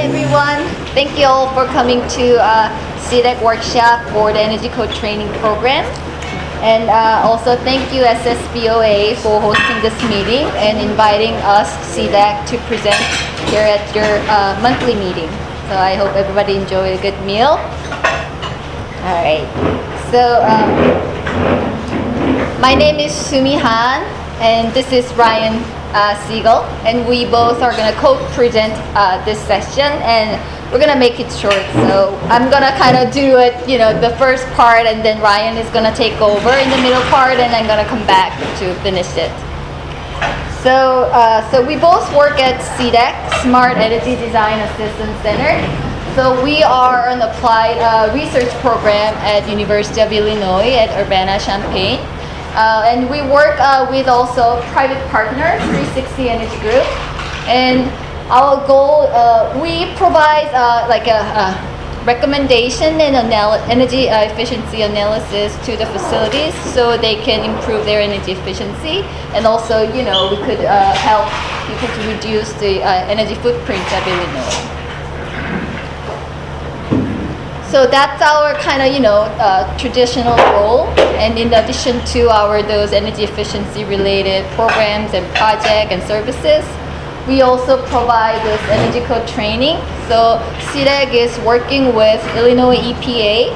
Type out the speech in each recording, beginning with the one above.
everyone. Thank you all for coming to SEDAC workshop for the Energy Code Training Program. And also thank you SSBOA for hosting this meeting and inviting us, SEDAC, to present here at your monthly meeting. So I hope everybody enjoyed a good meal. All right. So my name is Sumi Han, and this is Ryan Siegel, and we both are going to co-present this session, and we're going to make it short. So I'm going to kind of do it, the first part, and then Ryan is going to take over in the middle part, and I'm going to come back to finish it. So we both work at SEDAC, Smart Energy Design Assistance Center. So we are an applied research program at University of Illinois at Urbana-Champaign. And we work with also private partner, 360 Energy Group. And our goal, we provide like a recommendation and energy efficiency analysis to the facilities so they can improve their energy efficiency. And also, we could help people to reduce the energy footprint of Illinois. So that's our kind of, traditional role. And in addition to those energy efficiency related programs and projects and services, we also provide this energy code training. So SEDAC is working with Illinois EPA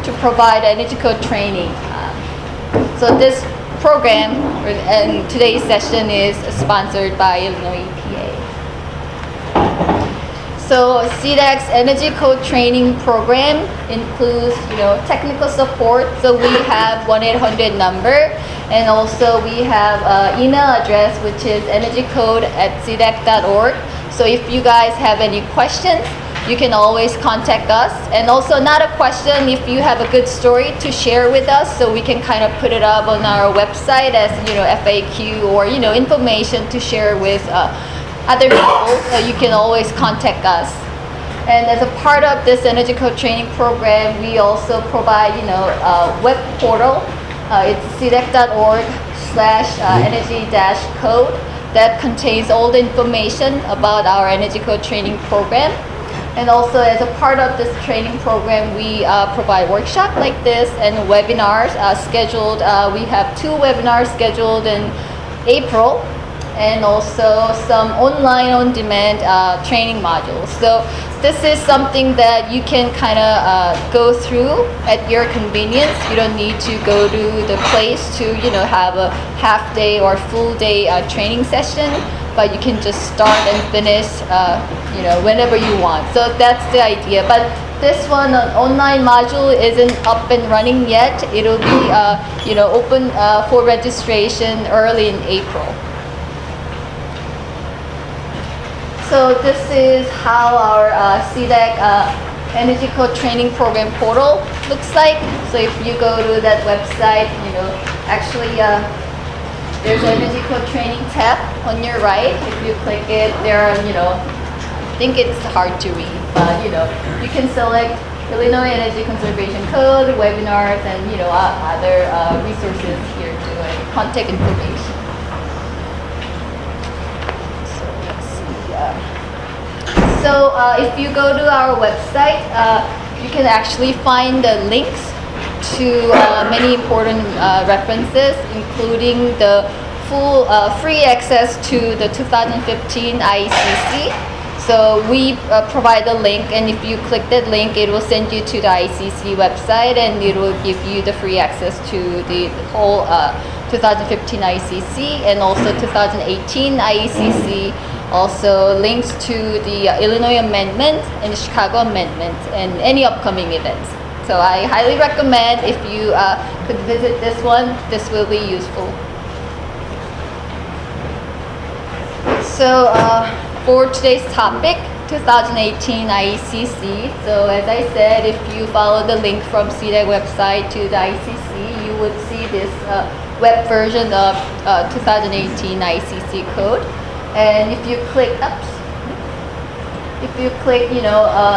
to provide energy code training. So this program and today's session is sponsored by Illinois EPA. So SEDAC's Energy Code Training Program includes, technical support. So we have 1-800 number, and also we have email address, which is energycode@sedac.org. So if you guys have any questions, you can always contact us. And also not a question, if you have a good story to share with us, so we can kind of put it up on our website as, FAQ or, information to share with other people, you can always contact us. And as a part of this Energy Code Training Program, we also provide, a web portal. It's sedac.org/energy-code that contains all the information about our Energy Code Training Program. And also as a part of this training program, we provide workshops like this and webinars scheduled. We have 2 webinars scheduled in April, and also some online on-demand training modules. So this is something that you can kind of go through at your convenience. You don't need to go to the place to have a half day or full day training session, but you can just start and finish whenever you want. So that's the idea. But this one, an online module, isn't up and running yet. It'll be open for registration early in April. So this is how our SEDAC Energy Code Training Program portal looks like. So if you go to that website, actually there's an Energy Code Training tab on your right. If you click it, there are, I think it's hard to read, but you can select Illinois Energy Conservation Code, webinars, and other resources here to contact information. So if you go to our website, you can actually find the links to many important references, including the full free access to the 2015 IECC. So we provide a link, and if you click that link, it will send you to the IECC website, and it will give you the free access to the whole 2015 IECC and also 2018 IECC. Also links to the Illinois Amendment and the Chicago Amendment and any upcoming events. So I highly recommend if you could visit this one, this will be useful. So for today's topic, 2018 IECC. So as I said, if you follow the link from SEDAC website to the IECC, you would see this web version of 2018 IECC code. And if you click,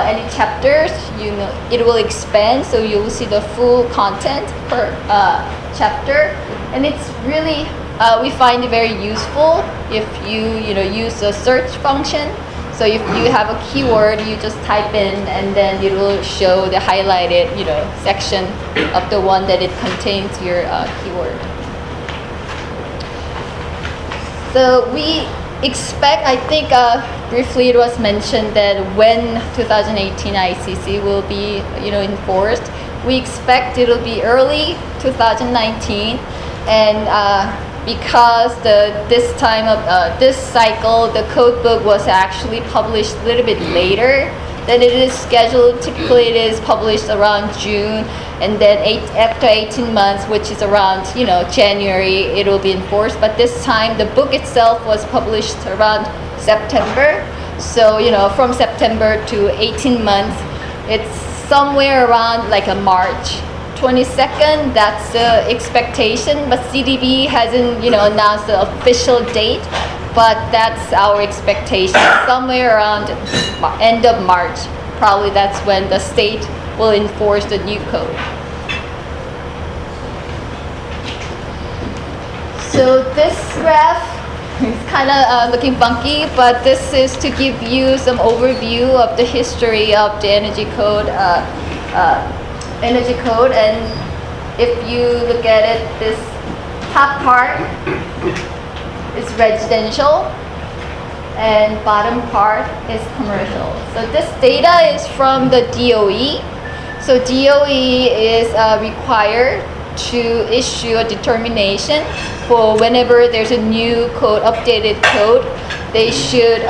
any chapters, it will expand, so you will see the full content per chapter. And it's really, we find it very useful if you, use the search function So if you have a keyword, you just type in and then it will show the highlighted, section of the one that it contains your keyword. So we expect, I think briefly it was mentioned that when 2018 IECC will be, enforced, we expect it will be early 2019, and because this time of this cycle, the code book was actually published a little bit later than it is scheduled. Typically, it is published around June, and then after 18 months, which is around January, it will be enforced. But this time, the book itself was published around September. So from September to 18 months, it's somewhere around like a March 22nd, that's the expectation, but CDB hasn't announced the official date, but that's our expectation, somewhere around end of March. Probably that's when the state will enforce the new code. So this graph is kind of looking funky, but this is to give you some overview of the history of the energy code. And if you look at it, this top part is residential and bottom part is commercial. So this data is from the DOE. So DOE is required to issue a determination for whenever there's a new code, updated code. They should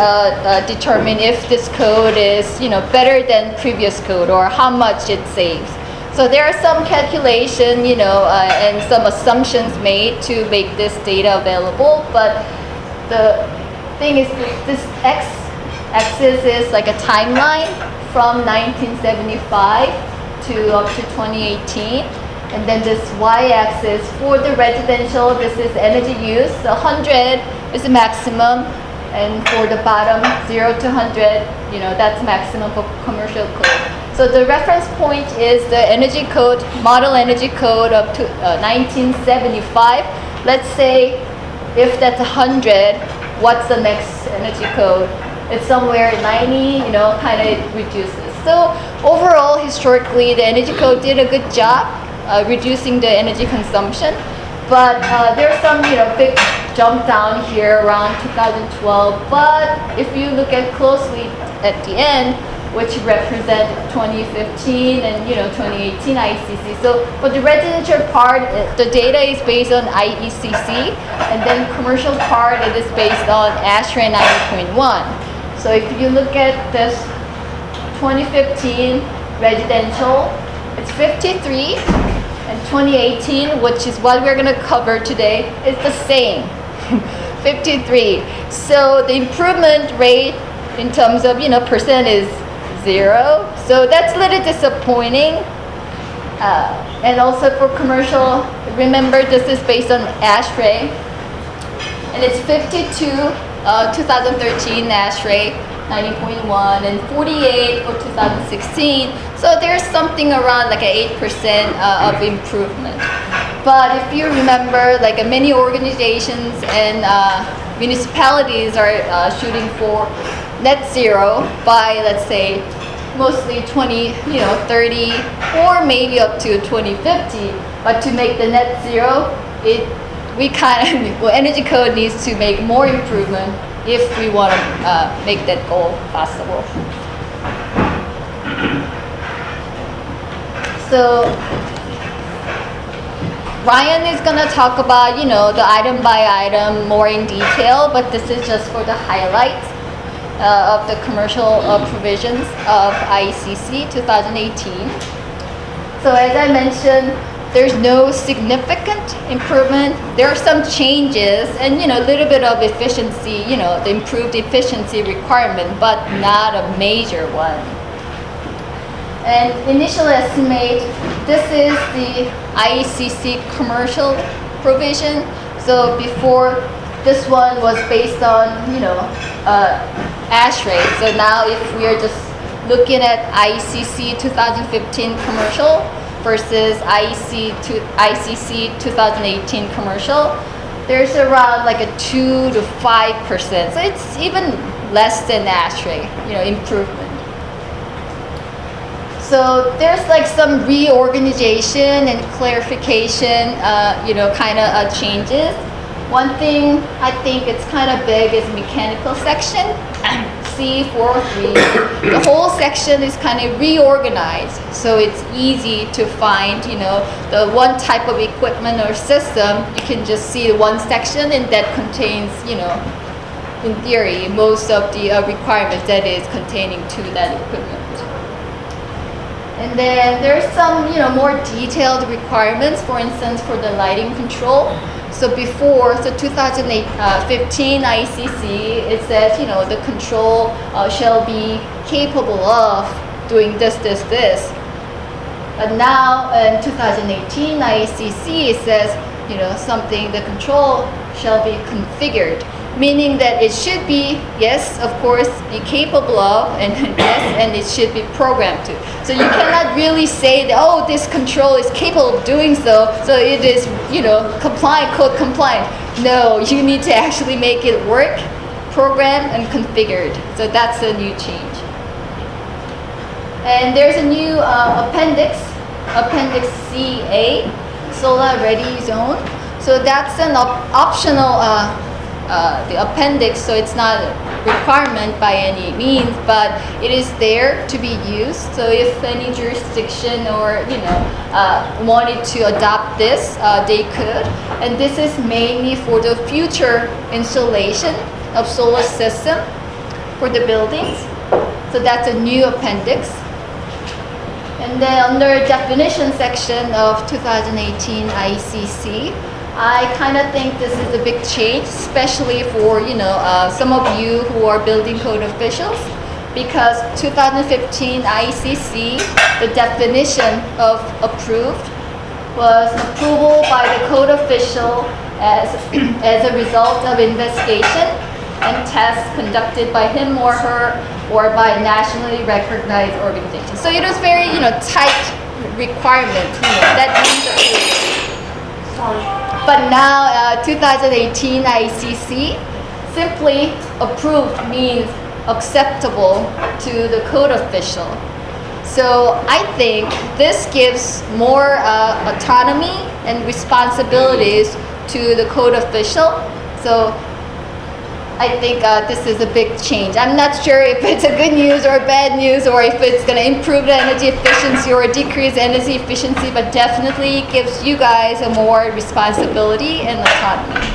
determine if this code is better than previous code or how much it saves. So there are some calculation, and some assumptions made to make this data available. But the thing is, this x-axis is like a timeline from 1975 to up to 2018. And then this y-axis for the residential, this is energy use. So 100 is the maximum. And for the bottom, 0 to 100, that's maximum for commercial code. So the reference point is the energy code, model energy code of 1975. Let's say if that's 100, what's the next energy code? It's somewhere 90, kind of reduces. So overall, historically, the energy code did a good job reducing the energy consumption. But there's some, big jump down here around 2012. But if you look at closely at the end, which represent 2015 and 2018 IECC. So for the residential part, the data is based on IECC, and then commercial part, it is based on ASHRAE 90.1. So if you look at this 2015 residential, it's 53, and 2018, which is what we're going to cover today, is the same, 53. So the improvement rate in terms of percent is 0. So that's a little disappointing. And also for commercial, remember this is based on ASHRAE, and it's 52, 2013 ASHRAE 90.1, and 48 for 2016. So there's something around like an 8% of improvement. But if you remember, like many organizations and municipalities are shooting for net zero by, let's say, mostly 2030, or maybe up to 2050. But to make the net zero, energy code needs to make more improvement if we want to make that goal possible. So Ryan is going to talk about, the item by item more in detail, but this is just for the highlights of the commercial provisions of IECC 2018. So as I mentioned, there's no significant improvement. There are some changes and, a little bit of efficiency, the improved efficiency requirement, but not a major one. And initial estimate, this is the IECC commercial provision. So before, this one was based on, ASHRAE. So now if we are just looking at IECC 2015 commercial versus IECC 2018 commercial, there's around like a 2 to 5%. So it's even less than ASHRAE, improvement. So there's like some reorganization and clarification, kind of changes. One thing I think it's kind of big is mechanical section, C403. The whole section is kind of reorganized, so it's easy to find, the one type of equipment or system. You can just see the one section, and that contains, in theory, most of the requirements that is containing to that equipment. And then there's some, more detailed requirements, for instance, for the lighting control. So before, 2015 IECC, it says, the control shall be capable of doing this. But now in 2018 IECC, it says, the control shall be configured, meaning that it should be, yes, of course, be capable of, and yes, and it should be programmed to. So you cannot really say that, oh, this control is capable of doing so it is, compliant, code compliant. No, you need to actually make it work, programmed, and configured. So that's a new change. And there's a new Appendix Ca, Solar Ready Zone. So that's an optional the appendix, so it's not a requirement by any means, but it is there to be used. So if any jurisdiction or wanted to adopt this, they could. And this is mainly for the future installation of solar system for the buildings. So that's a new appendix. And then under definition section of 2018 IECC, I kind of think this is a big change, especially for some of you who are building code officials, because 2015 IECC, the definition of approved was approval by the code official as a result of investigation and tests conducted by him or her or by nationally recognized organizations. So it was very tight requirement. That means But now, 2018 IECC, simply approved means acceptable to the code official. So I think this gives more autonomy and responsibilities to the code official. So I think this is a big change. I'm not sure if it's a good news or bad news, or if it's going to improve the energy efficiency or decrease energy efficiency, but definitely gives you guys a more responsibility and autonomy.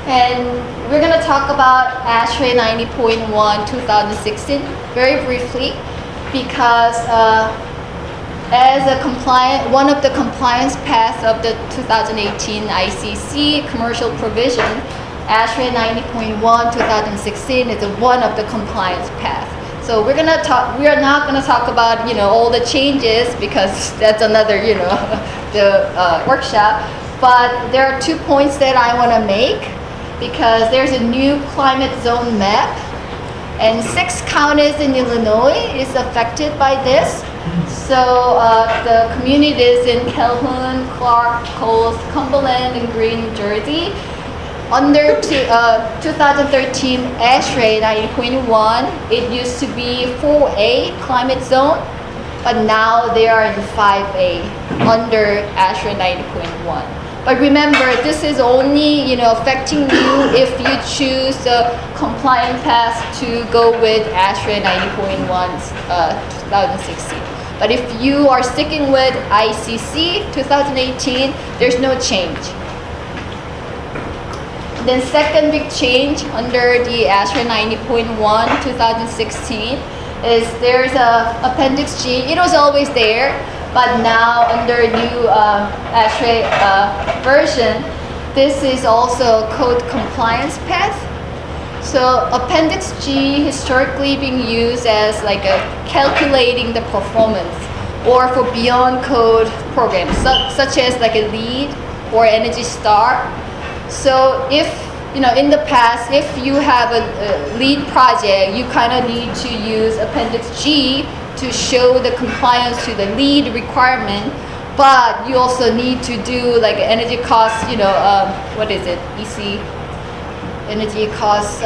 And we're going to talk about ASHRAE 90.1 2016 very briefly, because as one of the compliance paths of the 2018 IECC commercial provision, ASHRAE 90.1 2016 is one of the compliance paths. So we are not gonna talk about all the changes, because that's another the workshop. But there are 2 points that I want to make, because there's a new climate zone map, and 6 counties in Illinois is affected by this. So the communities in Calhoun, Clark, Coles, Cumberland, and Greene, New Jersey. Under 2013 ASHRAE 90.1, it used to be 4A climate zone, but now they are in 5A under ASHRAE 90.1. But remember, this is only affecting you if you choose the compliant path to go with ASHRAE 90.1 2016. But if you are sticking with IECC 2018, there's no change. Then second big change under the ASHRAE 90.1 2016 is there's a Appendix G. It was always there, but now under new ASHRAE version, this is also code compliance path. So Appendix G historically being used as like a calculating the performance, or for beyond code programs such as like a LEED or Energy Star. So if in the past, if you have a LEED project, you kind of need to use Appendix G to show the compliance to the LEED requirement, but you also need to do like energy cost, what is it? EC, energy cost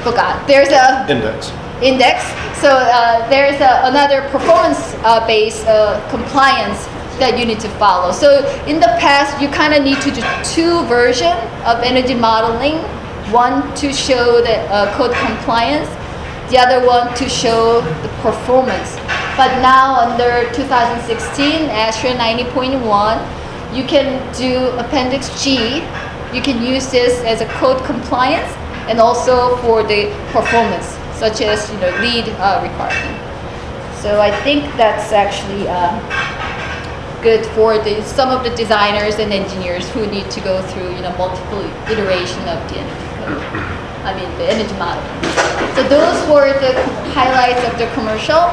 forgot. There's a index. So there's another performance-based compliance that you need to follow. So in the past, you kind of need to do two versions of energy modeling. One to show the code compliance, the other one to show the performance. But now under 2016 ASHRAE 90.1, you can do Appendix G. You can use this as a code compliance and also for the performance, such as lead requirement. So I think that's actually good for some of the designers and engineers who need to go through multiple iteration of the energy model. So those were the highlights of the commercial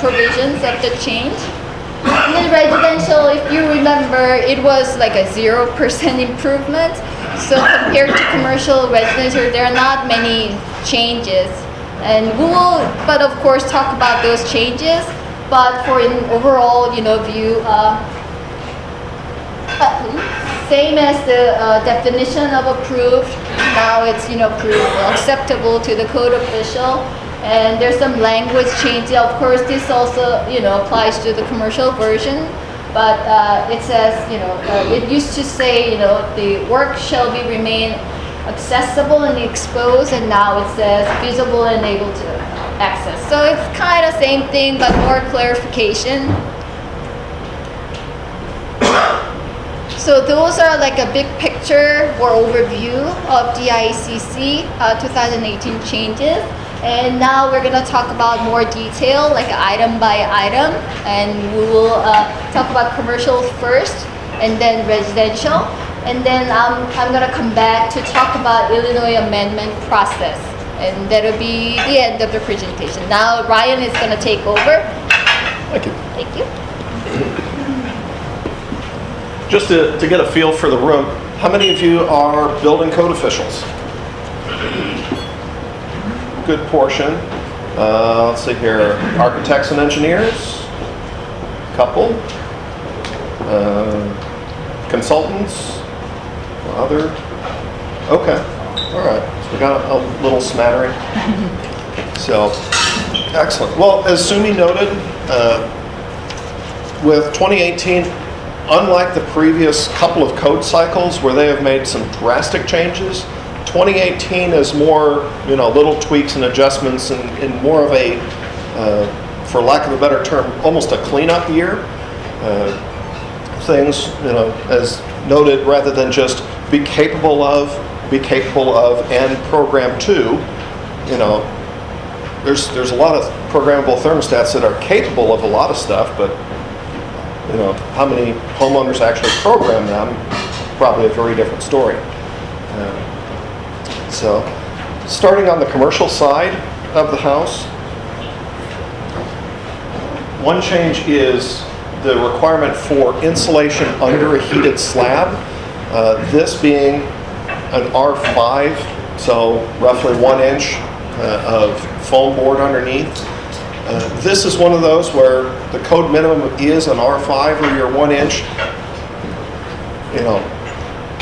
provisions of the change. And then residential, if you remember, it was like a 0% improvement. So compared to commercial residential, there are not many changes. And we will, but of course, talk about those changes. But for an overall, view, same as the definition of approved. Now it's acceptable to the code official. And there's some language change. Of course, this also applies to the commercial version. But it says it used to say the work shall be remain accessible and exposed, and now it says visible and able to access. So it's kind of same thing, but more clarification. So those are like a big picture or overview of the IECC 2018 changes. And now we're going to talk about more detail, like item by item. And we will talk about commercial first, and then residential. And then I'm going to come back to talk about Illinois amendment process. And that'll be the end of the presentation. Now Ryan is going to take over. Thank you. Thank you. Just to get a feel for the room, how many of you are building code officials? Good portion. Let's see here. Architects and engineers? Couple. Consultants? Other? Okay. All right. So we got a little smattering. So, excellent. Well, as Sumi noted, with 2018, unlike the previous couple of code cycles where they have made some drastic changes, 2018 is more, little tweaks and adjustments and more of a, for lack of a better term, almost a cleanup year. Things, as noted, rather than just be capable of, and program to, there's a lot of programmable thermostats that are capable of a lot of stuff, but how many homeowners actually program them, probably a very different story. So, starting on the commercial side of the house, one change is the requirement for insulation under a heated slab. This being an R5, so roughly 1 inch of foam board underneath. This is one of those where the code minimum is an R5 or your 1 inch.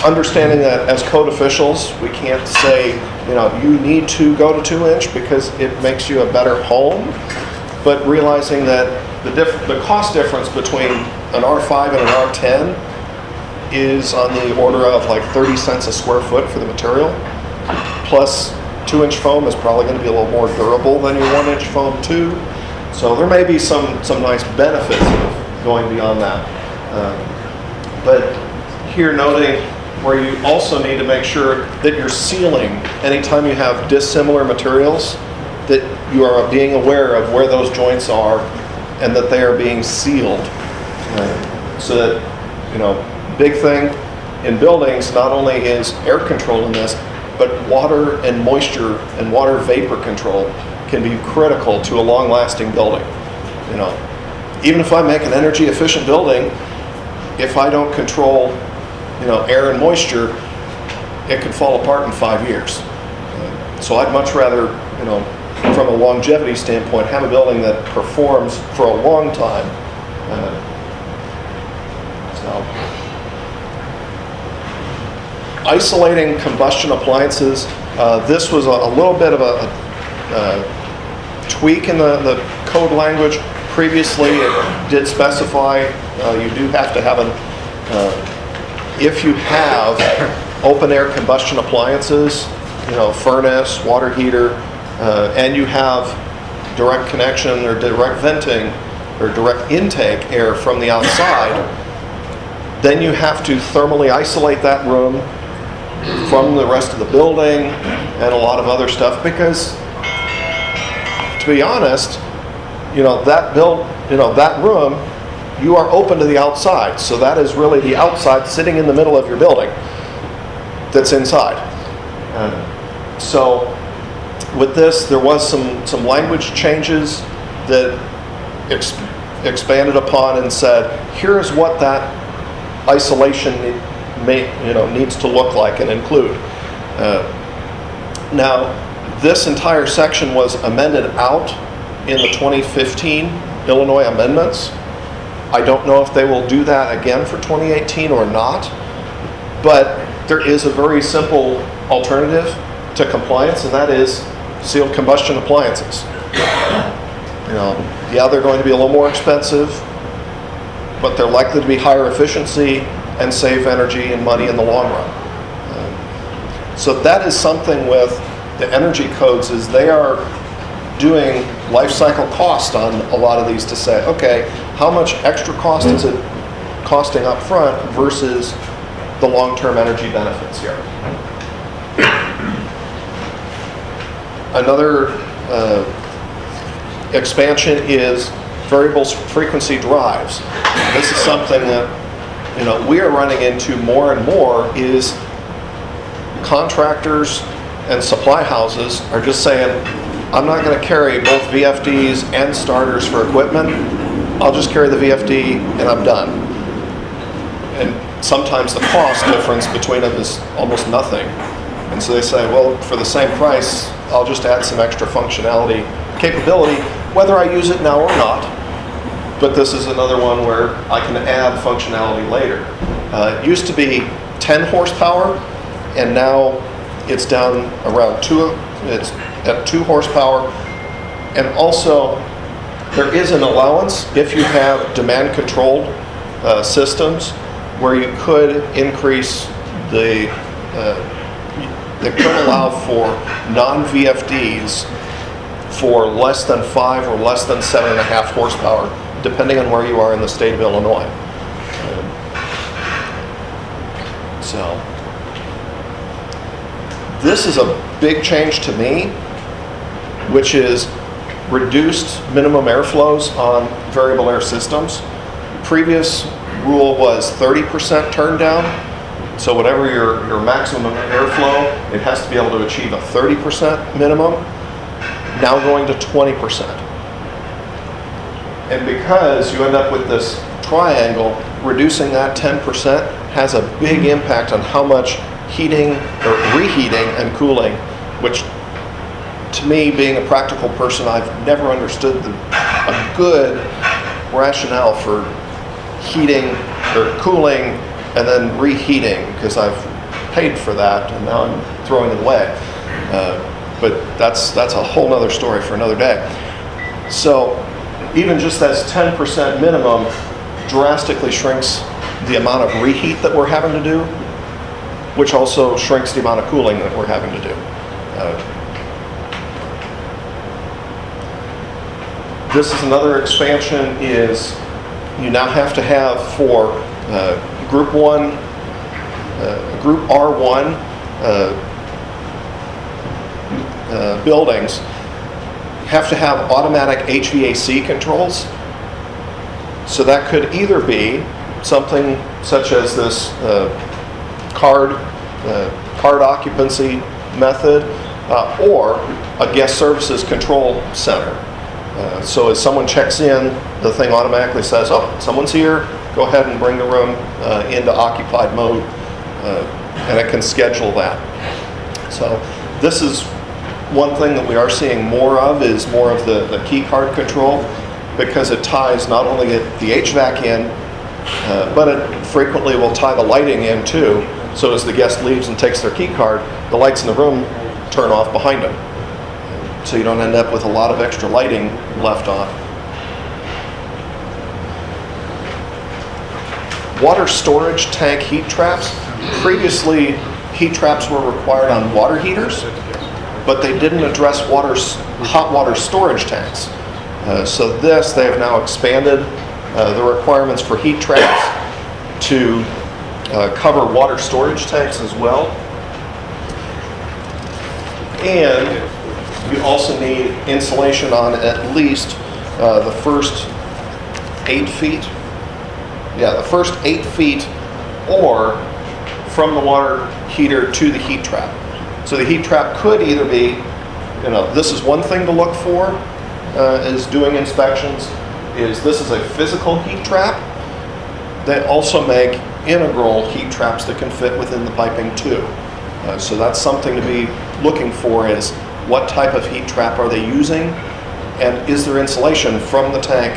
Understanding that as code officials, we can't say, you need to go to 2 inch because it makes you a better home. But realizing that the cost difference between an R5 and an R10 is on the order of like 30 cents a square foot for the material. Plus 2 inch foam is probably going to be a little more durable than your 1 inch foam too. So there may be some nice benefits of going beyond that. But here noting where you also need to make sure that you're sealing anytime you have dissimilar materials, that you are being aware of where those joints are and that they are being sealed. So that, big thing in buildings not only is air control in this, but water and moisture and water vapor control can be critical to a long-lasting building. Even if I make an energy efficient building, if I don't control, air and moisture, it could fall apart in 5 years. So I'd much rather, from a longevity standpoint, have a building that performs for a long time. Isolating combustion appliances This was a little bit of a tweak in the code language. Previously, it did specify you do have to have if you have open air combustion appliances, furnace, water heater, and you have direct connection or direct venting or direct intake air from the outside, then you have to thermally isolate that room from the rest of the building and a lot of other stuff, because to be honest, that room, you are open to the outside. So that is really the outside sitting in the middle of your building that's inside. So with this, there was some language changes that expanded upon and said, here's what that isolation needs to look like and include. Now, this entire section was amended out in the 2015 Illinois amendments. I don't know if they will do that again for 2018 or not, but there is a very simple alternative to compliance, and that is sealed combustion appliances. Yeah, they're going to be a little more expensive, but they're likely to be higher efficiency and save energy and money in the long run. So that is something with the energy codes, is they are doing life cycle cost on a lot of these to say, okay, how much extra cost is it costing up front versus the long-term energy benefits here. Another expansion is variable frequency drives. This is something that we are running into more and more, is contractors and supply houses are just saying, I'm not going to carry both VFDs and starters for equipment. I'll just carry the VFD and I'm done. And sometimes the cost difference between them is almost nothing. And so they say, well, for the same price, I'll just add some extra functionality, capability, whether I use it now or not. But this is another one where I can add functionality later. It used to be 10 horsepower, and now it's down around 2. It's at 2 horsepower. And also, there is an allowance if you have demand-controlled systems where you could increase they could allow for non-VFDs for less than 5 or less than 7.5 horsepower, depending on where you are in the state of Illinois. So, this is a big change to me, which is reduced minimum airflows on variable air systems. Previous rule was 30% turn down. So whatever your maximum airflow, it has to be able to achieve a 30% minimum. Now going to 20%. And because you end up with this triangle, reducing that 10% has a big impact on how much heating or reheating and cooling, which to me, being a practical person, I've never understood a good rationale for heating or cooling and then reheating, because I've paid for that and now I'm throwing it away. But that's a whole other story for another day. So even just as 10% minimum drastically shrinks the amount of reheat that we're having to do, which also shrinks the amount of cooling that we're having to do. This is another expansion, is you now have to have for Group R1 buildings, have to have automatic HVAC controls. So that could either be something such as this card occupancy method, or a guest services control center. So as someone checks in, the thing automatically says, oh, someone's here, go ahead and bring the room into occupied mode, and it can schedule that. So this is one thing that we are seeing more of, is more of the key card control, because it ties not only the HVAC in, but it frequently will tie the lighting in too. So as the guest leaves and takes their key card, the lights in the room turn off behind them. So you don't end up with a lot of extra lighting left on. Water storage tank heat traps. Previously, heat traps were required on water heaters, but they didn't address hot water storage tanks. So they have now expanded the requirements for heat traps to cover water storage tanks as well. And you also need insulation on at least the first 8 feet. Yeah, the first 8 feet or from the water heater to the heat trap. So the heat trap could either be, this is one thing to look for is doing inspections, is this is a physical heat trap. They also make integral heat traps that can fit within the piping too. So that's something to be looking for, is what type of heat trap are they using, and is there insulation from the tank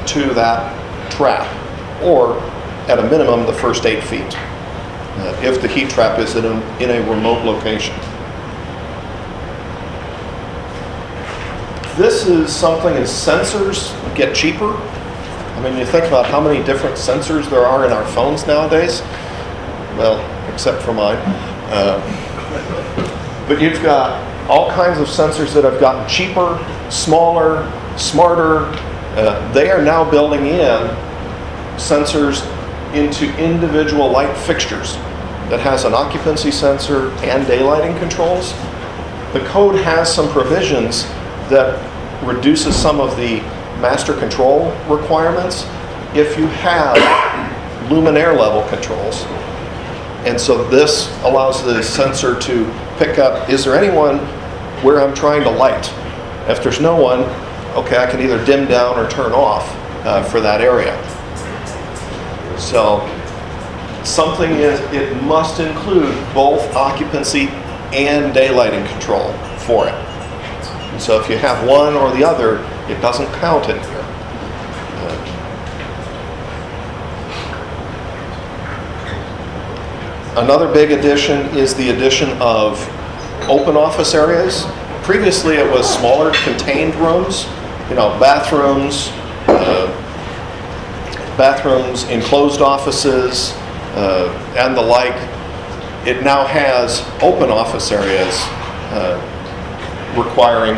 to that trap, or at a minimum the first 8 feet if the heat trap is in a remote location. This is something as sensors get cheaper. I mean, you think about how many different sensors there are in our phones nowadays. Well, except for mine. But you've got all kinds of sensors that have gotten cheaper, smaller, smarter. They are now building in sensors into individual light fixtures that has an occupancy sensor and daylighting controls. The code has some provisions that reduces some of the master control requirements if you have luminaire level controls. And so this allows the sensor to pick up, is there anyone where I'm trying to light? If there's no one, okay, I can either dim down or turn off for that area. So something is, it must include both occupancy and daylighting control for it. And so if you have one or the other, it doesn't count in here. Another big addition is the addition of open office areas. Previously it was smaller contained rooms, bathrooms, enclosed offices, and the like. It now has open office areas requiring,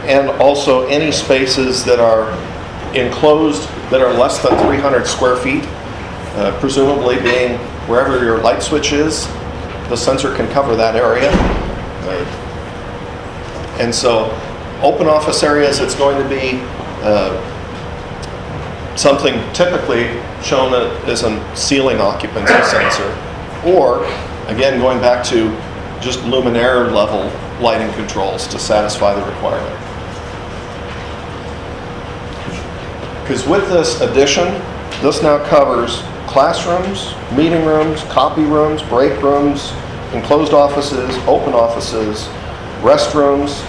and also any spaces that are enclosed that are less than 300 square feet, presumably being wherever your light switch is, the sensor can cover that area. And so open office areas, it's going to be something typically shown as a ceiling occupancy sensor, or again going back to just luminaire level lighting controls to satisfy the requirement. Because with this addition, this now covers classrooms, meeting rooms, copy rooms, break rooms, enclosed offices, open offices, restrooms,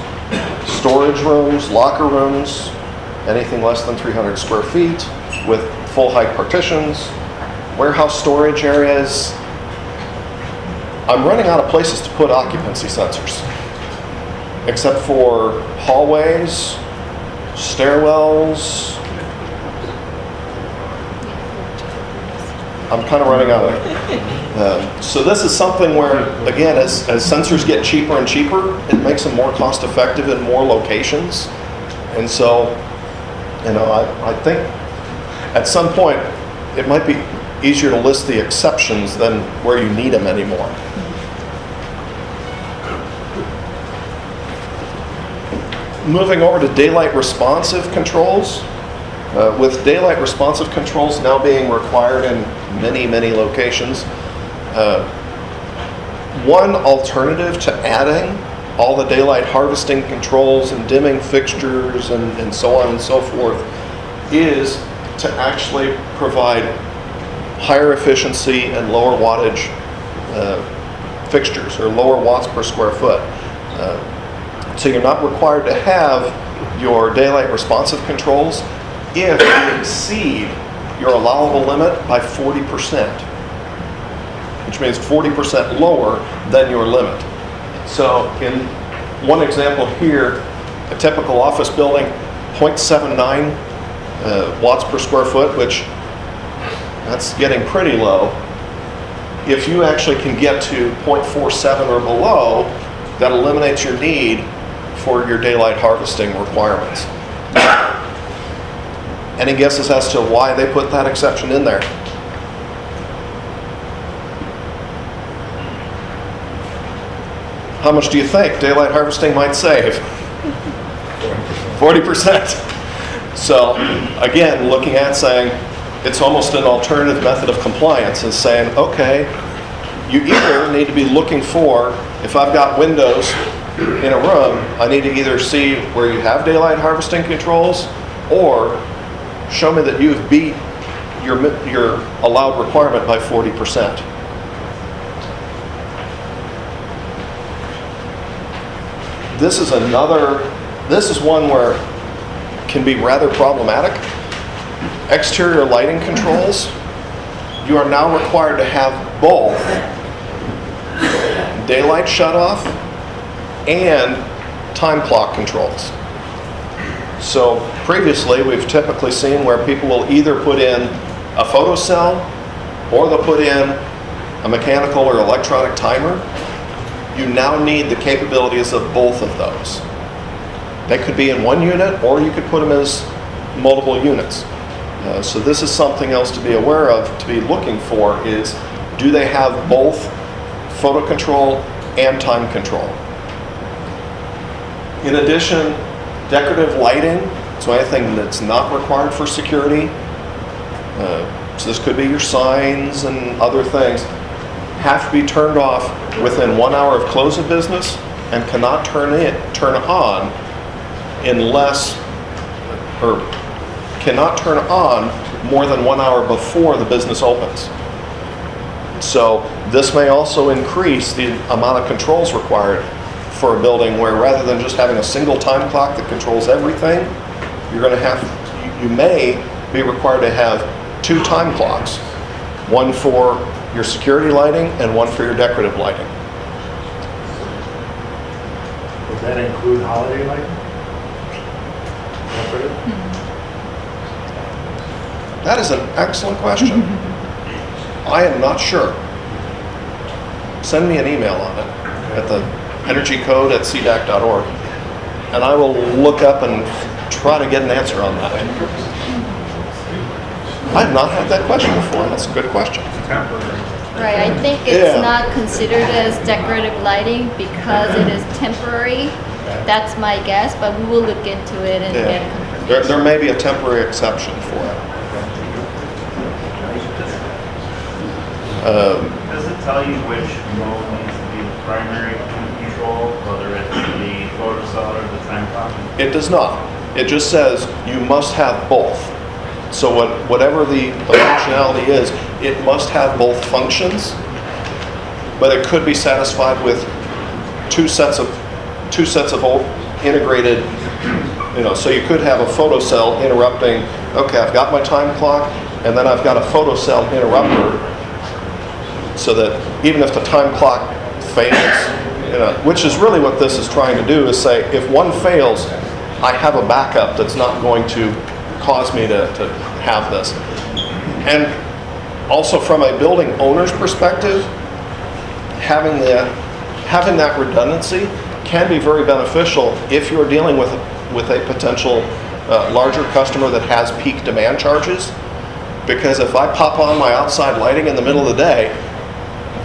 storage rooms, locker rooms, anything less than 300 square feet with full height partitions, warehouse storage areas. I'm running out of places to put occupancy sensors, except for hallways, stairwells. I'm kind of running out of it. So this is something where, again, as sensors get cheaper and cheaper, it makes them more cost effective in more locations. And so, I think at some point it might be easier to list the exceptions than where you need them anymore. Moving over to daylight responsive controls. With daylight responsive controls now being required in many, many locations, one alternative to adding all the daylight harvesting controls and dimming fixtures and so on and so forth is to actually provide higher efficiency and lower wattage fixtures, or lower watts per square foot. So you're not required to have your daylight responsive controls if you exceed your allowable limit by 40%, which means 40% lower than your limit. So in one example here, a typical office building, 0.79 watts per square foot, which that's getting pretty low. If you actually can get to 0.47 or below, that eliminates your need for your daylight harvesting requirements. Any guesses as to why they put that exception in there? How much do you think daylight harvesting might save? 40%. So again, looking at saying it's almost an alternative method of compliance, is saying, okay, you either need to be looking for, if I've got windows in a room, I need to either see where you have daylight harvesting controls, or show me that you've beat your allowed requirement by 40%. This is one where it can be rather problematic. Exterior lighting controls, you are now required to have both daylight shutoff and time clock controls. So previously, we've typically seen where people will either put in a photocell or they'll put in a mechanical or electronic timer. You now need the capabilities of both of those. They could be in one unit, or you could put them as multiple units. So this is something else to be aware of, to be looking for, is do they have both photo control and time control? In addition, decorative lighting, so anything that's not required for security, so this could be your signs and other things, have to be turned off within 1 hour of close of business and cannot turn on unless, or cannot turn on more than 1 hour before the business opens. So this may also increase the amount of controls required for a building, where rather than just having a single time clock that controls everything, you may be required to have 2 time clocks, one for your security lighting and one for your decorative lighting. Would that include holiday lighting? That is an excellent question. I am not sure. Send me an email on it at the energycode@sedac.org, and I will look up and try to get an answer on that. I have not had that question before. That's a good question. Right, I think it's not considered as decorative lighting because it is temporary. That's my guess, but we will look into it and get confirmation. There may be a temporary exception for it. Does it tell you which mode needs to be the primary control, whether it's the photocell or the time clock? It does not. It just says you must have both. So whatever the functionality is, it must have both functions, but it could be satisfied with two sets of integrated, so you could have a photocell interrupting, okay, I've got my time clock, and then I've got a photocell interrupter, so that even if the time clock fails, which is really what this is trying to do, is say, if one fails, I have a backup that's not going to cause me to have this. And also from a building owner's perspective, having that redundancy can be very beneficial if you're dealing with a potential larger customer that has peak demand charges. Because if I pop on my outside lighting in the middle of the day,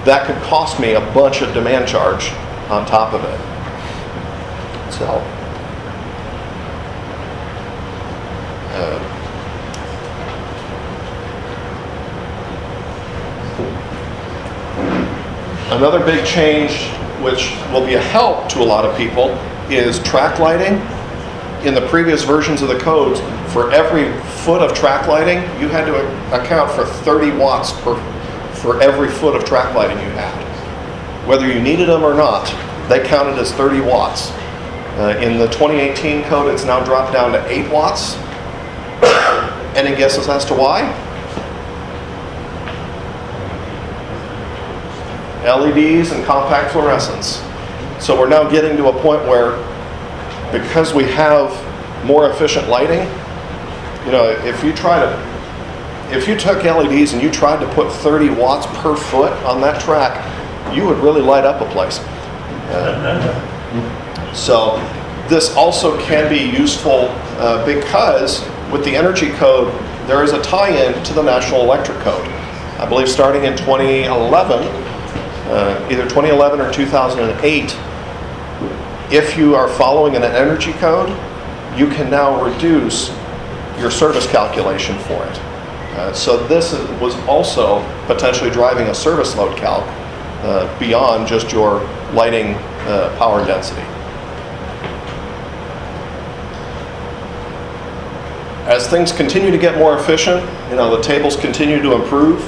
that could cost me a bunch of demand charge on top of it. So, another big change, which will be a help to a lot of people, is track lighting. In the previous versions of the codes, for every foot of track lighting, you had to account for 30 watts for every foot of track lighting you had. Whether you needed them or not, they counted as 30 watts. In the 2018 code, it's now dropped down to 8 watts. Any guesses as to why? LEDs and compact fluorescents. So we're now getting to a point where, because we have more efficient lighting, you know, if you took LEDs and you tried to put 30 watts per foot on that track, you would really light up a place. So this also can be useful because with the energy code, there is a tie-in to the National Electric Code. I believe starting in 2011, either 2011 or 2008, if you are following an energy code, you can now reduce your service calculation for it. So this was also potentially driving a service load calc beyond just your lighting power density. As things continue to get more efficient, you know, the tables continue to improve.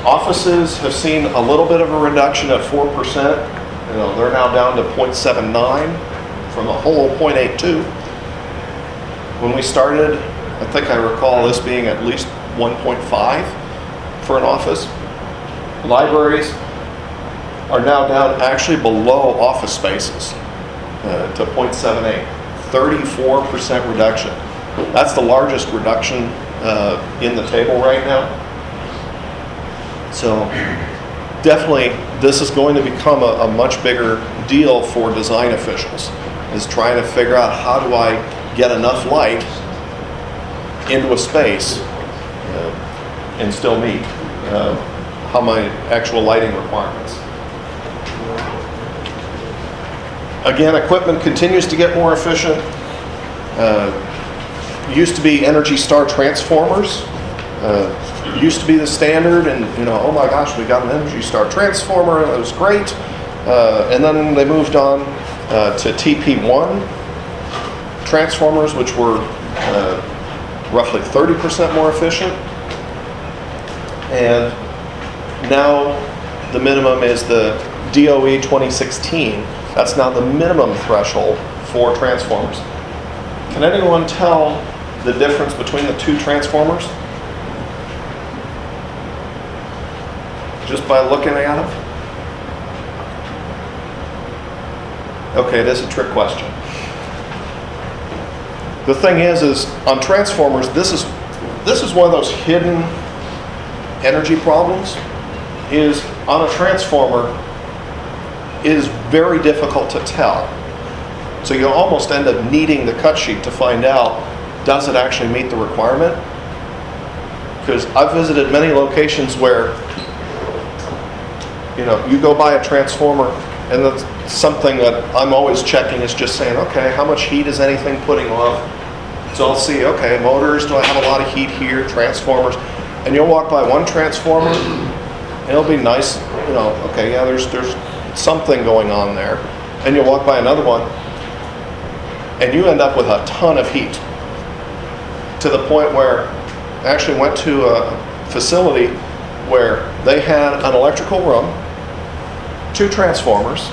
Offices have seen a little bit of a reduction at 4%. You know, they're now down to 0.79 from a whole 0.82. When we started, I think I recall this being at least 1.5 for an office. Libraries are now down actually below office spaces to 0.78, 34% reduction. That's the largest reduction in the table right now. So definitely this is going to become a much bigger deal for design officials, is trying to figure out how do I get enough light into a space and still meet how my actual lighting requirements. Again, equipment continues to get more efficient. Used to be Energy Star transformers. Used to be the standard, and you know, oh my gosh, we got an Energy Star transformer, that was great. And then they moved on to TP1 transformers, which were roughly 30% more efficient. And now the minimum is the DOE 2016. That's now the minimum threshold for transformers. Can anyone tell the difference between the two transformers? Just by looking at them? Okay, it is a trick question. The thing is on transformers, this is one of those hidden energy problems, is on a transformer, it is very difficult to tell. So you almost end up needing the cut sheet to find out, does it actually meet the requirement? Because I've visited many locations where, you know, you go by a transformer, and that's something that I'm always checking, is just saying, okay, how much heat is anything putting off? So I'll see, okay, motors, do I have a lot of heat here, transformers? And you'll walk by one transformer, and it'll be nice, you know, okay, yeah, there's something going on there. And you'll walk by another one, and you end up with a ton of heat, to the point where I actually went to a facility where they had an electrical room, 2 transformers,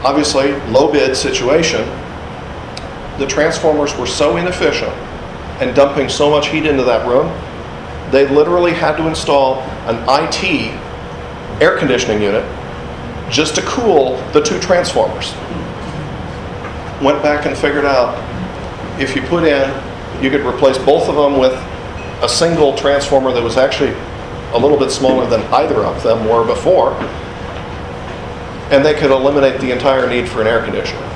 obviously low bid situation. The transformers were so inefficient and dumping so much heat into that room, they literally had to install an IT air conditioning unit just to cool the 2 transformers. Went back and figured out, if you put in, you could replace both of them with a single transformer that was actually a little bit smaller than either of them were before, and they could eliminate the entire need for an air conditioner.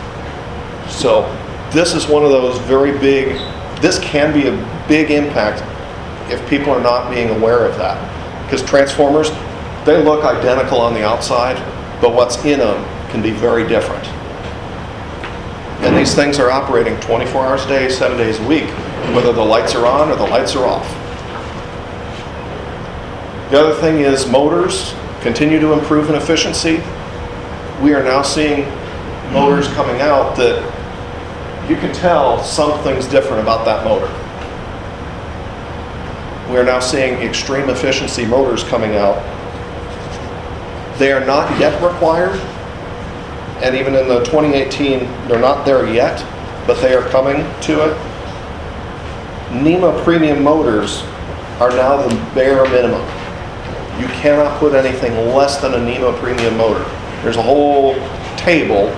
So this is one of those very big, this can be a big impact if people are not being aware of that. Because transformers, they look identical on the outside, but what's in them can be very different. And these things are operating 24 hours a day, 7 days a week, whether the lights are on or the lights are off. The other thing is motors continue to improve in efficiency. We are now seeing motors coming out that you can tell something's different about that motor. We are now seeing extreme efficiency motors coming out. They are not yet required, and even in the 2018, they're not there yet, but they are coming to it. NEMA premium motors are now the bare minimum. You cannot put anything less than a NEMA premium motor. There's a whole table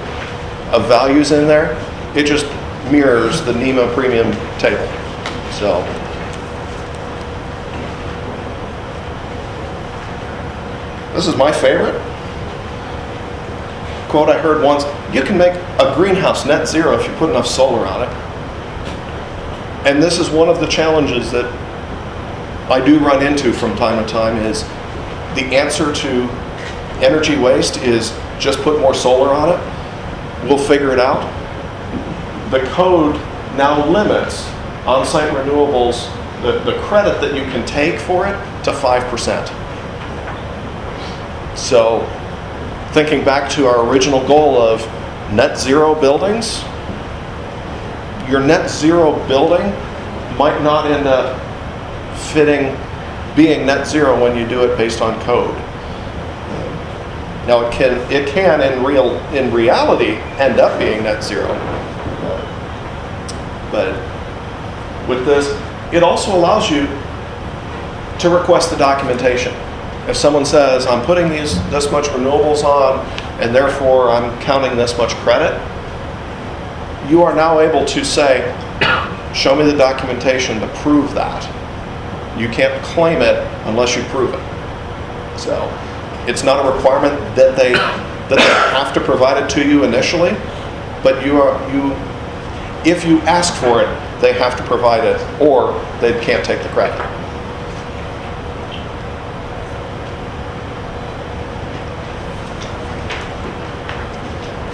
of values in there. It just mirrors the NEMA premium table. So, this is my favorite quote I heard once. You can make a greenhouse net zero if you put enough solar on it. And this is one of the challenges that I do run into from time to time, is the answer to energy waste is just put more solar on it. We'll figure it out. The code now limits on-site renewables, the credit that you can take for it, to 5%. So thinking back to our original goal of net zero buildings, your net zero building might not end up being net zero when you do it based on code. Now it can in reality end up being net zero. But with this, it also allows you to request the documentation. If someone says, I'm putting this much renewables on, and therefore I'm counting this much credit, you are now able to say, show me the documentation to prove that. You can't claim it unless you prove it. So it's not a requirement that they have to provide it to you initially, but if you ask for it, they have to provide it, or they can't take the credit.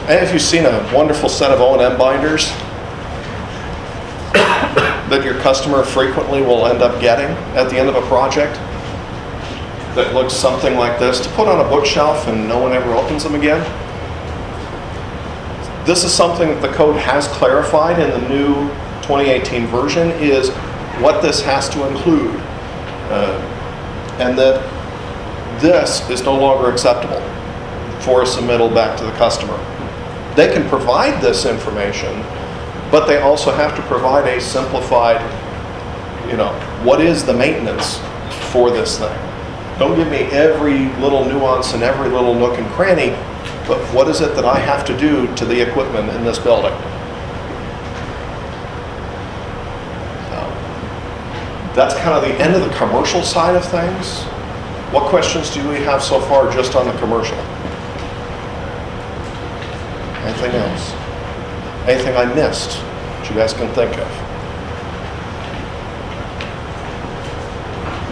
And if you've seen a wonderful set of O&M binders that your customer frequently will end up getting at the end of a project, that looks something like this, to put on a bookshelf and no one ever opens them again. This is something that the code has clarified in the new 2018 version, is what this has to include. And that this is no longer acceptable for a submittal back to the customer. They can provide this information, but they also have to provide a simplified, what is the maintenance for this thing? Don't give me every little nuance and every little nook and cranny, but what is it that I have to do to the equipment in this building? That's kind of the end of the commercial side of things. What questions do we have so far just on the commercial? Anything else? Anything I missed that you guys can think of?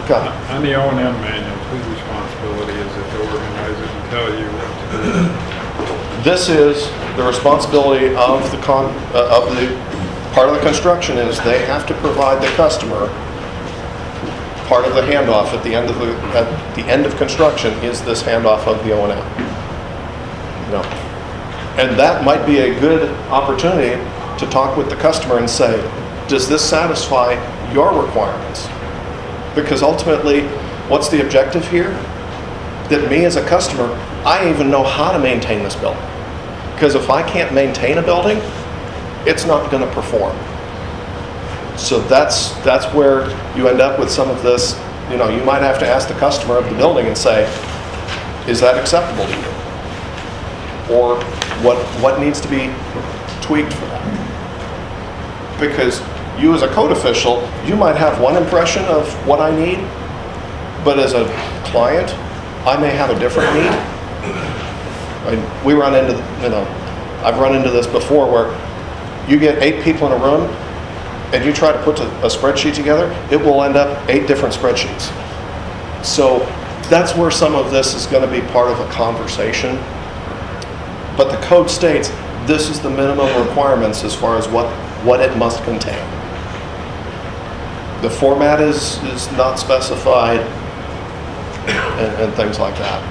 Got it. On the O&M manual, whose responsibility is it to organize it and tell you what to do? This is the responsibility of the part of the construction, is they have to provide the customer. Part of the handoff at the end of construction is this handoff of the O&M. And that might be a good opportunity to talk with the customer and say, does this satisfy your requirements? Because ultimately, what's the objective here? That me as a customer, I even know how to maintain this building. Because if I can't maintain a building, it's not going to perform. So that's where you end up with some of this. You might have to ask the customer of the building and say, is that acceptable to you? Or what needs to be tweaked for that? Because you as a code official, you might have one impression of what I need, but as a client, I may have a different need. I've run into this before, where you get 8 people in a room and you try to put a spreadsheet together, it will end up 8 different spreadsheets. So that's where some of this is going to be part of a conversation. But the code states this is the minimum requirements as far as what it must contain. The format is not specified, and things like that.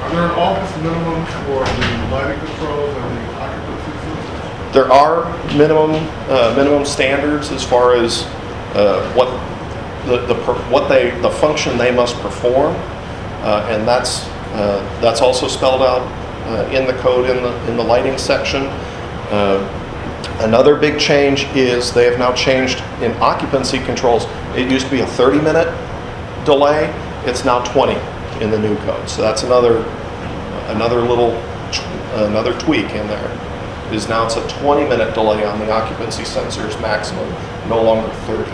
Are there office minimums for the lighting controls and the occupancy system? There are minimum standards as far as what the function they must perform, and that's also spelled out in the code in the lighting section. Another big change is they have now changed in occupancy controls. It used to be a 30-minute delay. It's now 20 in the new code. So that's another another tweak in there is now it's a 20-minute delay on the occupancy sensors maximum, no longer 30.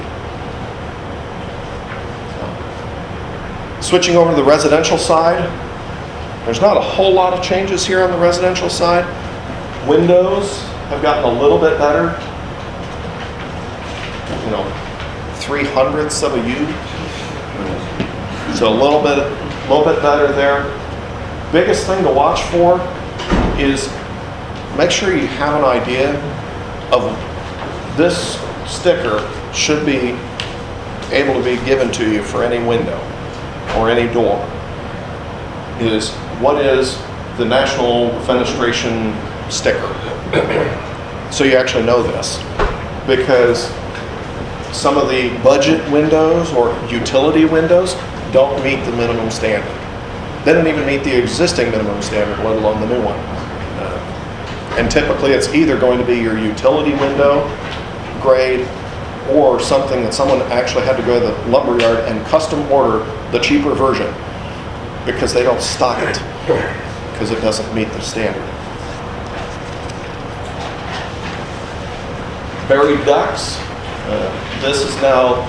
Switching over to the residential side, there's not a whole lot of changes here on the residential side. Windows have gotten a little bit better, 0.03 of a U. So a little bit better there. Biggest thing to watch for is make sure you have an idea of this sticker should be able to be given to you for any window or any door. Is what is the National Fenestration sticker? So you actually know this, because some of the budget windows or utility windows don't meet the minimum standard. They don't even meet the existing minimum standard, let alone the new one. And typically it's either going to be your utility window grade or something that someone actually had to go to the lumberyard and custom order the cheaper version because they don't stock it because it doesn't meet the standard. Buried ducts. This is now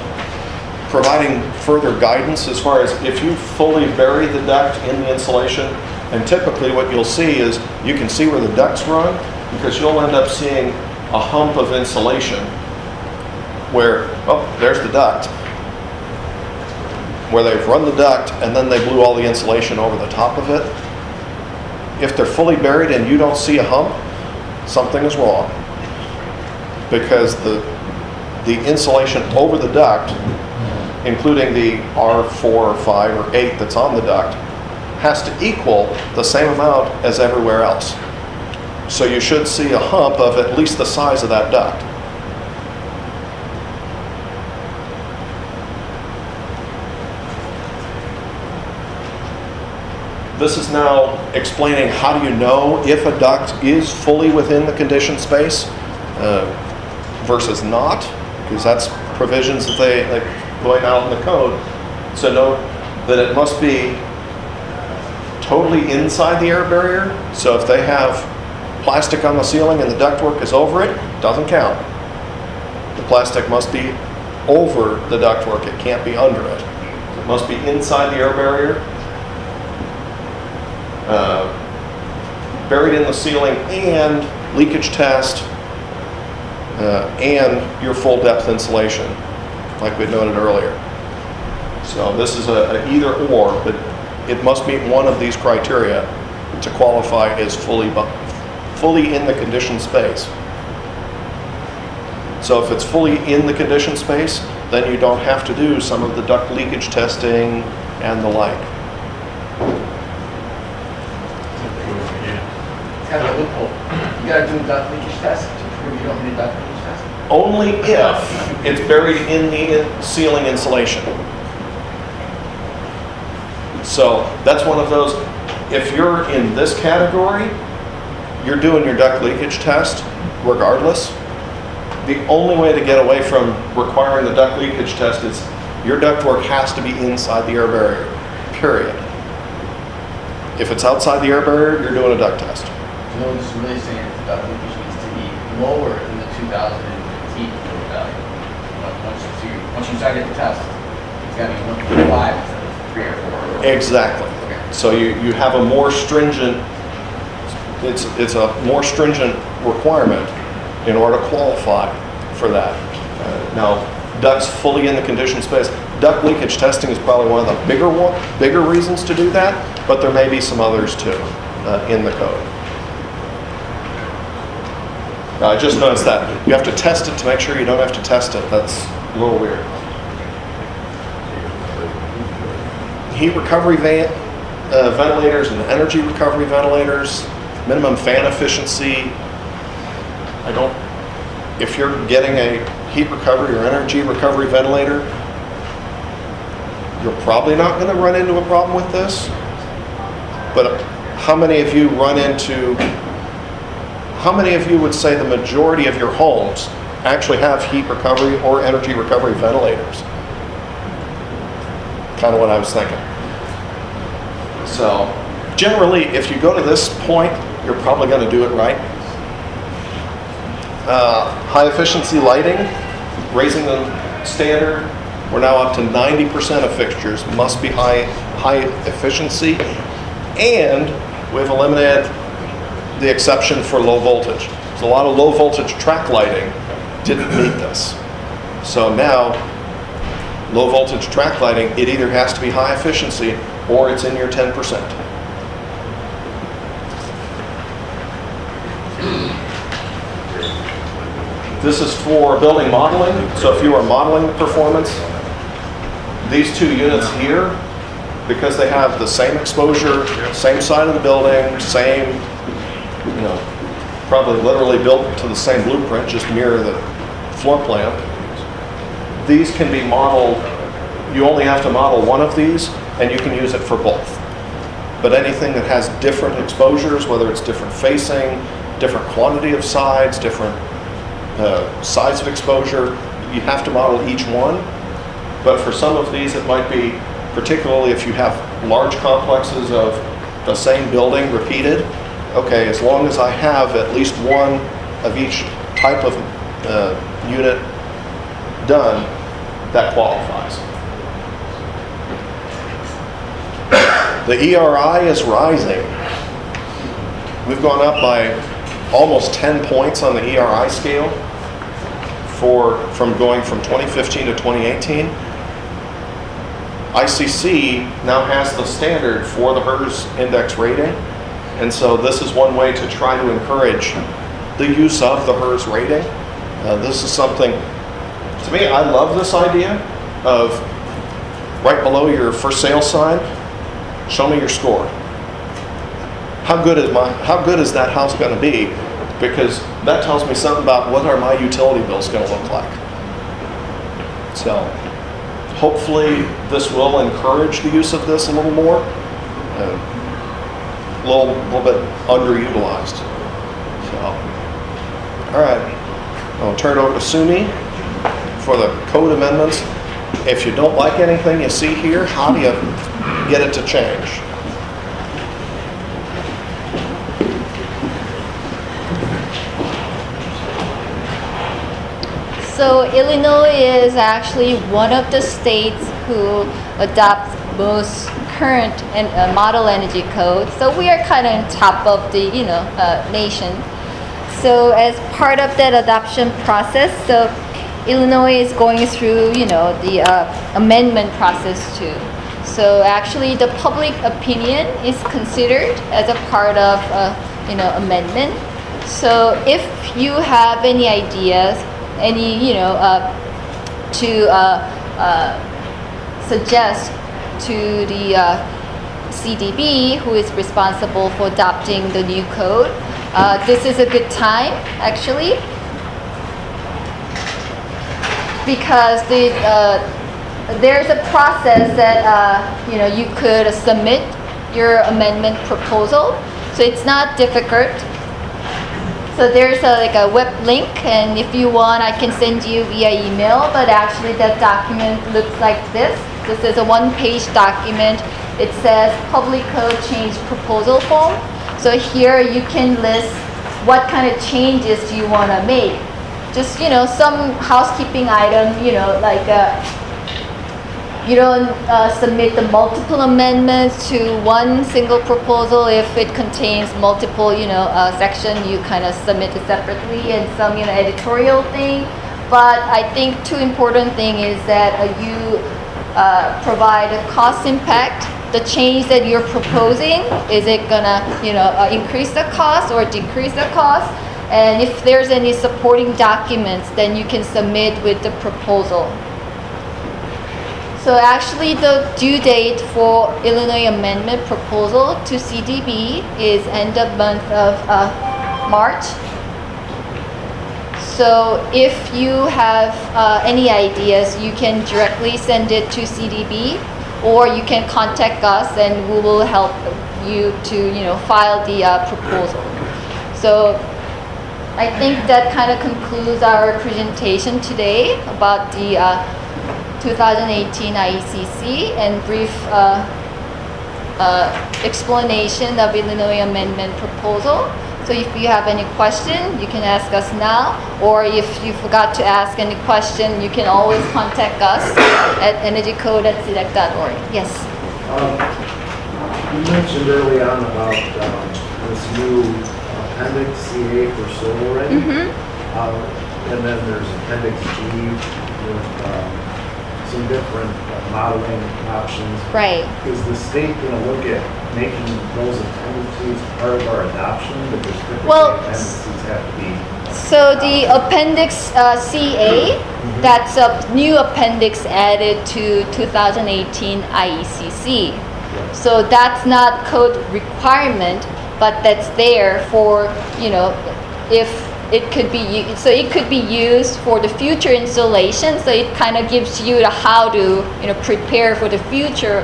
providing further guidance as far as if you fully bury the duct in the insulation, and typically what you'll see is you can see where the ducts run, because you'll end up seeing a hump of insulation where, oh, there's the duct, where they've run the duct and then they blew all the insulation over the top of it. If they're fully buried and you don't see a hump, something is wrong, because the insulation over the duct, including the R4 or 5 or 8 that's on the duct, has to equal the same amount as everywhere else. So you should see a hump of at least the size of that duct. This is now explaining how do you know if a duct is fully within the conditioned space versus not, because that's provisions that they going out in the code. So note that it must be totally inside the air barrier. So if they have plastic on the ceiling and the ductwork is over it, doesn't count. The plastic must be over the ductwork. It can't be under it. It must be inside the air barrier, buried in the ceiling, and leakage test, and your full depth insulation, like we noted earlier. So this is a either or, but it must meet one of these criteria to qualify as fully in the conditioned space. So if it's fully in the conditioned space, then you don't have to do some of the duct leakage testing and the like. It's kind of a loophole. You gotta do a duct leakage test to prove you don't need a duct leakage test? Only if it's buried in the ceiling insulation. So that's one of those, if you're in this category, you're doing your duct leakage test regardless. The only way to get away from requiring the duct leakage test is your ductwork has to be inside the air barrier, period. If it's outside the air barrier, you're doing a duct test. No, this is really saying that the duct leakage needs to be lower than the 2015 code value. Once you start getting the test, it's gotta be 1.5 instead of 3 or 4. Exactly. Okay. So you have a more stringent, it's a more stringent requirement in order to qualify for that. Now, ducts fully in the conditioned space. Duct leakage testing is probably one of the bigger reasons to do that, but there may be some others too in the code. I just noticed that you have to test it to make sure you don't have to test it. That's a little weird. Heat recovery ventilators and energy recovery ventilators, minimum fan efficiency. If you're getting a heat recovery or energy recovery ventilator, you're probably not going to run into a problem with this. But how many of you would say the majority of your homes actually have heat recovery or energy recovery ventilators? Kind of what I was thinking. So generally, if you go to this point, you're probably going to do it right. High efficiency lighting, raising the standard. We're now up to 90% of fixtures must be high efficiency, and we've eliminated the exception for low voltage. So a lot of low voltage track lighting didn't meet this. So now, low voltage track lighting, it either has to be high efficiency or it's in your 10%. This is for building modeling. So if you are modeling the performance, these two units here, because they have the same exposure, same side of the building, same, probably literally built to the same blueprint, just mirror the floor plan. These can be modeled, you only have to model one of these, and you can use it for both. But anything that has different exposures, whether it's different facing, different quantity of sides, different size of exposure, you have to model each one. But for some of these, it might be, particularly if you have large complexes of the same building repeated, okay, as long as I have at least one of each type of unit done, that qualifies. The ERI is rising. We've gone up by almost 10 points on the ERI scale from going from 2015 to 2018. ICC now has the standard for the HERS index rating, and so this is one way to try to encourage the use of the HERS rating. This is something, to me, I love this idea of right below your for sale sign, show me your score. How good is that house going to be? Because that tells me something about what are my utility bills going to look like. So hopefully this will encourage the use of this a little more, a little bit underutilized. So, all right, I'll turn it over to Sumi for the code amendments. If you don't like anything you see here, how do you get it to change? So Illinois is actually one of the states who adopts most current and model energy code. So we are kind of on top of the nation. So as part of that adoption process, so Illinois is going through the amendment process too. So actually the public opinion is considered as a part of amendment. So if you have any ideas, to suggest to the CDB, who is responsible for adopting the new code, this is a good time actually, because there's a process that you could submit your amendment proposal, so it's not difficult. So there's a web link, and if you want, I can send you via email, but actually that document looks like this. This is a one-page document. It says Public Code Change Proposal Form. So here you can list what kind of changes you want to make. Just, some housekeeping item, you don't submit the multiple amendments to one single proposal. If it contains multiple, section, you kind of submit it separately, and some, editorial thing. But I think two important thing is that you provide a cost impact. The change that you're proposing, is it gonna, increase the cost or decrease the cost? And if there's any supporting documents, then you can submit with the proposal. So actually the due date for Illinois amendment proposal to CDB is end of month of March. So if you have any ideas, you can directly send it to CDB, or you can contact us and we will help you to file the proposal. So I think that kind of concludes our presentation today about the 2018 IECC and brief explanation of Illinois amendment proposal. So if you have any question, you can ask us now, or if you forgot to ask any question, you can always contact us at energycode@sedac.org. Yes. You mentioned early on about this new Appendix Ca for solar ready. And then there's Appendix G with some different modeling options. Right. Is the state going to look at making those appendices part of our adoption? Because typically Well, appendices have to be. So the Appendix Ca, that's a new appendix added to 2018 IECC. So that's not code requirement, but that's there for, if it could be, so it could be used for the future installation. So it kind of gives you the how to, prepare for the future,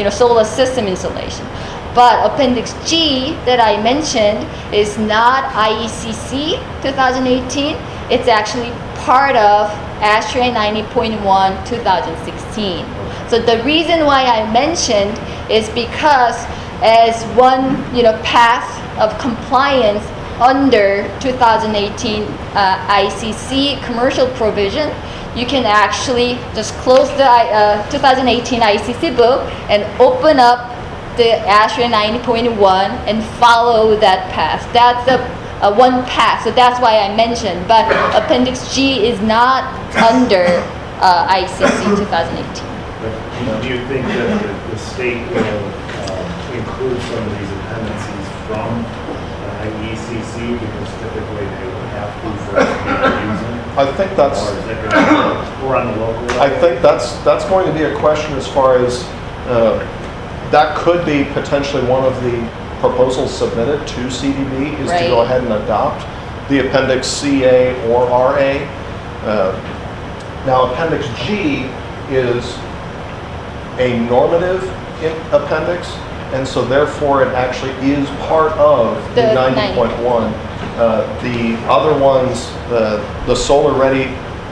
solar system installation. But Appendix G that I mentioned is not IECC 2018. It's actually part of ASHRAE 90.1 2016. So the reason why I mentioned is because as one, path of compliance under 2018 ICC commercial provision, you can actually just close the 2018 ICC book and open up the ASHRAE 90.1 and follow that path. That's a one path, so that's why I mentioned. But Appendix G is not under ICC 2018. But do you think that the state will include some of these appendices from IECC because typically they would have to for us to be using? I think that's, Or is that going to be more on the local level? I think that's going to be a question as far as, that could be potentially one of the proposals submitted to CDB is to go Right. ahead and adopt the Appendix Ca or RA. Now Appendix G is a normative appendix, and so therefore it actually is part of the The 90.1. The other ones, the solar ready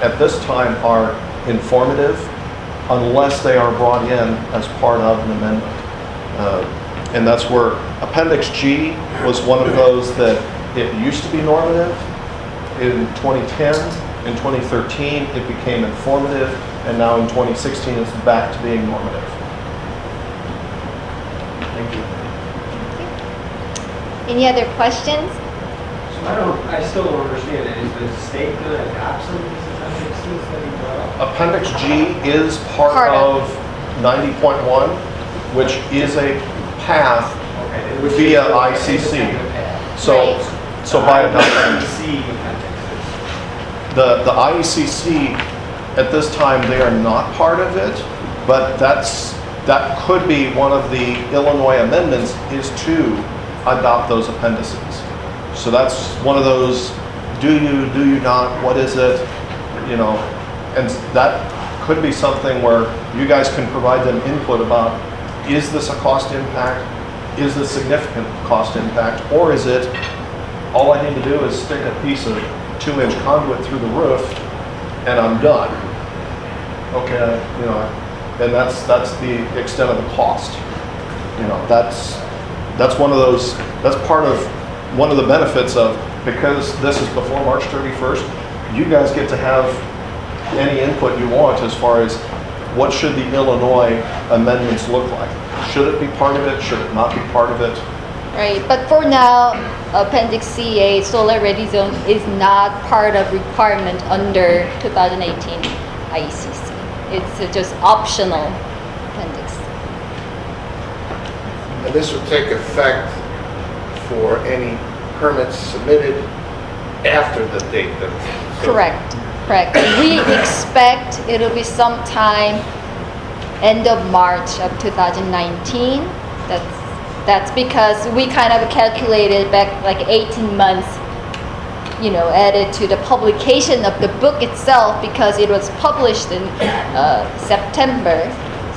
at this time are informative unless they are brought in as part of an amendment. And that's where Appendix G was one of those that it used to be normative. In 2010, in 2013, it became informative, and now in 2016, it's back to being normative. Thank you. Any other questions? So I still don't understand it. Is the state going to adopt some of these appendixes that you brought up? Appendix G is part Part of. of 90.1, which is a path Okay. which is- via ICC. So, Right. so by adopting IECC appendixes. the IECC, at this time, they are not part of it, but that could be one of the Illinois amendments is to adopt those appendices. So that's one of those, do you not, what is it, and that could be something where you guys can provide them input about, is this a cost impact? Is this significant cost impact? Or is it, all I need to do is stick a piece of 2-inch conduit through the roof and I'm done. Okay, and that's the extent of the cost. That's one of those, that's part of one of the benefits of, because this is before March 31st, you guys get to have any input you want as far as what should the Illinois amendments look like. Should it be part of it? Should it not be part of it? Right, but for now, Appendix Ca, solar ready zone, is not part of requirement under 2018 IECC. It's just optional appendix. And this will take effect for any permits submitted after the date that. Correct. We expect it'll be sometime end of March of 2019. That's because we kind of calculated back like 18 months, added to the publication of the book itself because it was published in September.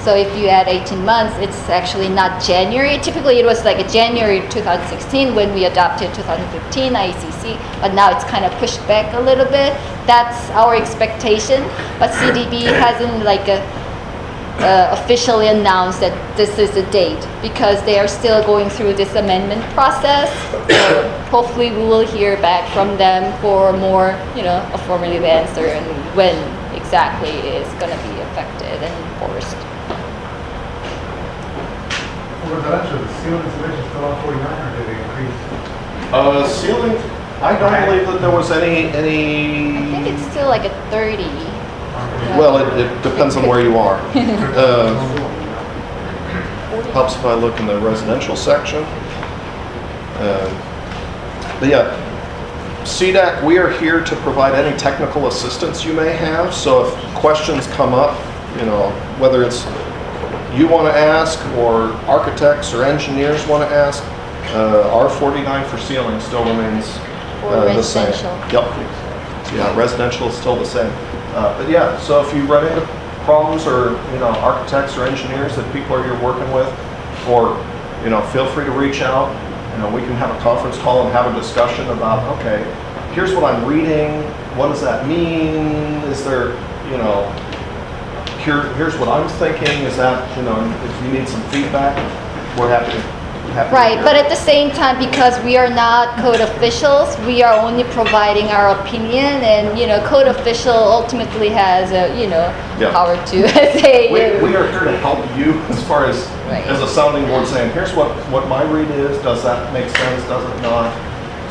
So if you add 18 months, it's actually not January. Typically it was like a January 2016 when we adopted 2015 IECC, but now it's kind of pushed back a little bit. That's our expectation, but CDB hasn't officially announce that this is the date because they are still going through this amendment process. So hopefully we will hear back from them for more, affirmative answer and when exactly it is going to be affected and enforced. For residential, the ceiling installation is still on 49, or did it increase? Ceiling, I don't believe that there was any, I think it's still like a 30. well, it depends on where you are. Helps if I look in the residential section. But yeah, SEDAC, we are here to provide any technical assistance you may have. So if questions come up, whether it's you want to ask or architects or engineers want to ask, R49 for ceiling still remains the same. residential. Yep. So yeah, residential is still the same. But yeah, so if you run into problems or, architects or engineers that people are you're working with, or, feel free to reach out. We can have a conference call and have a discussion about, okay, here's what I'm reading. What does that mean? Is there, here's what I'm thinking. Is that, if you need some feedback, we're happy to Right, hear. but at the same time, because we are not code officials, we are only providing our opinion, and code official ultimately has Yeah. power to say. We are here to help you as far as Right. as a sounding board saying, here's what my read is. Does that make sense? Does it not?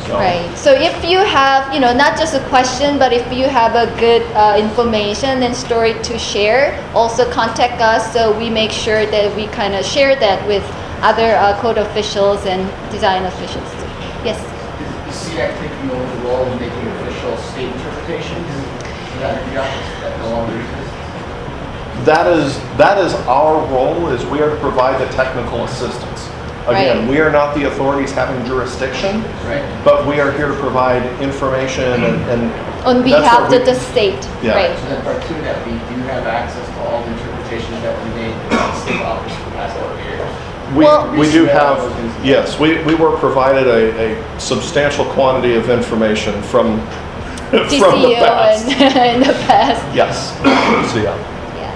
So, Right. So if you have, not just a question, but if you have a good information and story to share, also contact us so we make sure that we kind of share that with other code officials and design officials too. Yes. Is SEDAC taking over the role of making official state interpretations? Is that your job? Is that no longer exists? that is our role, is we are to provide the technical assistance. Again, Right. we are not the authorities having jurisdiction, Right. but we are here to provide information and On that's behalf what of the state. Yeah. Right. So then part two of that, we do have access to all the interpretations that were made by the state office for the past 4 years. we do have, yes, we were provided a substantial quantity of information from the DCO past. and in the past. Yes, so yeah. Yeah.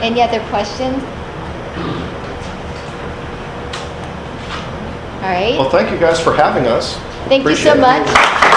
Any other questions? All right. Well, thank you guys for having us. Thank you so Appreciate it. much.